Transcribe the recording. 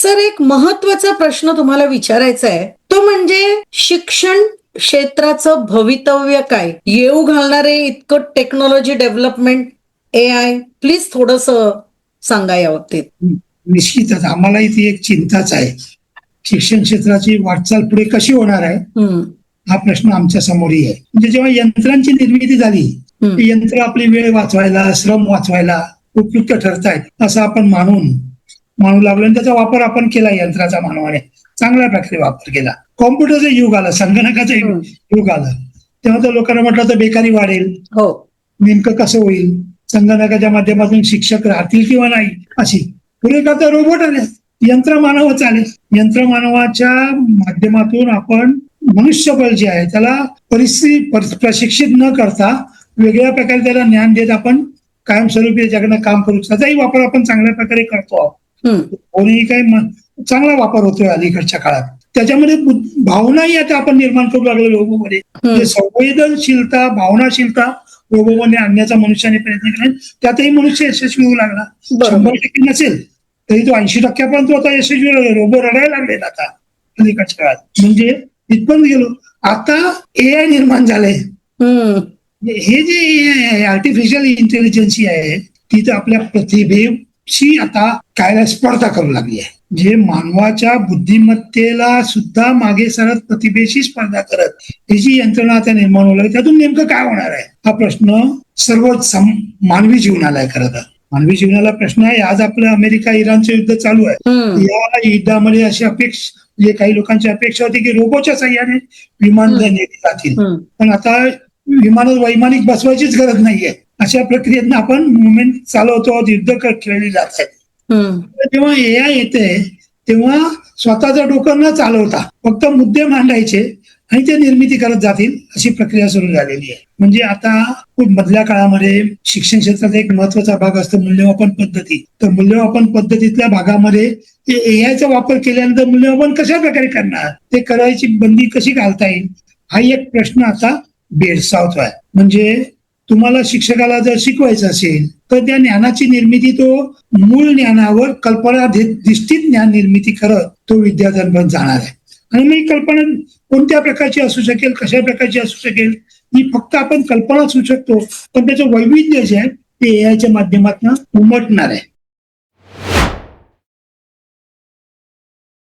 Sir, एक महत्वाचा प्रश्न तुम्हाला विचारायचा आहे, तो म्हणजे शिक्षण क्षेत्राचं भवितव्य काय? येऊ घालणारे इतकं टेक्नॉलॉजी डेव्हलपमेंट, AI, प्लीज थोडस सांगा या बाबतीत. निश्चितच आम्हालाही ती एक चिंताच आहे. शिक्षण क्षेत्राची वाटचाल पुढे कशी होणार आहे हा प्रश्न आमच्या समोरही आहे. म्हणजे जेव्हा यंत्रांची निर्मिती झाली, ते यंत्र आपली वेळ वाचवायला, श्रम वाचवायला उपयुक्त ठरतायत असं आपण मानू लागलो आणि त्याचा वापर आपण केला. यंत्राचा मानवाने चांगल्या प्रकारे वापर केला. कॉम्प्युटरचं युग आलं, संगणकाचं युग आलं, तेव्हा तर लोकांना म्हटलं तर बेकारी वाढेल, हो, नेमकं कसं होईल, संगणकाच्या माध्यमातून शिक्षक राहतील किंवा नाही अशी. पुढे का तर रोबोट आले, यंत्रमानवच आले. यंत्रमानवाच्या माध्यमातून आपण मनुष्यबळ जे आहे त्याला प्रशिक्षित न करता वेगळ्या प्रकारे त्याला ज्ञान देत आपण कायमस्वरूपी त्याच्याकडनं काम करू. त्याचाही वापर आपण चांगल्या प्रकारे करतो. कोणीही काही चांगला वापर होतोय अलीकडच्या काळात. त्याच्यामध्ये भावनाही आता आपण निर्माण करू लागलो रोबोमध्ये. म्हणजे संवेदनशीलता, भावनाशीलता रोबोमध्ये आणण्याचा मनुष्याने प्रयत्न केला. त्यातही मनुष्य यशस्वी होऊ लागला. 100% नसेल तरी तो 80% आता यशस्वी रोबो रडायला लागले आता अलीकडच्या काळात. म्हणजे इथपर्यंत गेलो. आता AI निर्माण झालंय. हे जे AI आहे, आर्टिफिशियल इंटेलिजन्स आहे, ती तर आपल्या प्रतिभेशी आता काय स्पर्धा करू लागली आहे. जे मानवाच्या बुद्धिमत्तेला सुद्धा मागे सरत प्रतिभेशी स्पर्धा करत ही जी यंत्रणा आता निर्माण होऊ लागली, त्यातून नेमकं काय होणार आहे हा प्रश्न सर्व मानवी जीवनाला आहे. खरं तर मानवी जीवनाला प्रश्न आहे. आज आपलं अमेरिका इराणचं युद्ध चालू आहे. या युद्धामध्ये अशी जे काही लोकांची अपेक्षा होती की रोबोच्या साह्याने विमान नेली जातील, पण आता विमानात वैमानिक बसवायचीच गरज नाहीये. अशा प्रक्रियेतनं आपण मुवमेंट चालवतो, युद्ध खेळली जात आहेत. जेव्हा AI येते तेव्हा स्वतःचं डोकं न चालवता फक्त मुद्दे मांडायचे आणि ते निर्मिती करत जातील अशी प्रक्रिया सुरू झालेली आहे. म्हणजे आता मधल्या काळामध्ये शिक्षण क्षेत्राचा एक महत्वाचा भाग असतो मूल्यमापन पद्धती. तर मूल्यमापन पद्धतीतल्या भागामध्ये AIचा वापर केल्यानंतर मूल्यमापन कशा प्रकारे करणार, ते करायची बंदी कशी घालता येईल हा एक प्रश्न आता भेडसावतोय. म्हणजे तुम्हाला शिक्षकाला जर शिकवायचं असेल तर त्या ज्ञानाची निर्मिती तो मूळ ज्ञानावर कल्पना दिष्टित ज्ञान निर्मिती करत तो विद्यार्थ्यांपर्यंत जाणार आहे. आणि मग ही कल्पना कोणत्या प्रकारची असू शकेल, कशा प्रकारची असू शकेल, ही फक्त आपण कल्पना असू शकतो, पण त्याचं वैविध्य जे आहे ते AIच्या माध्यमातून उमटणार आहे.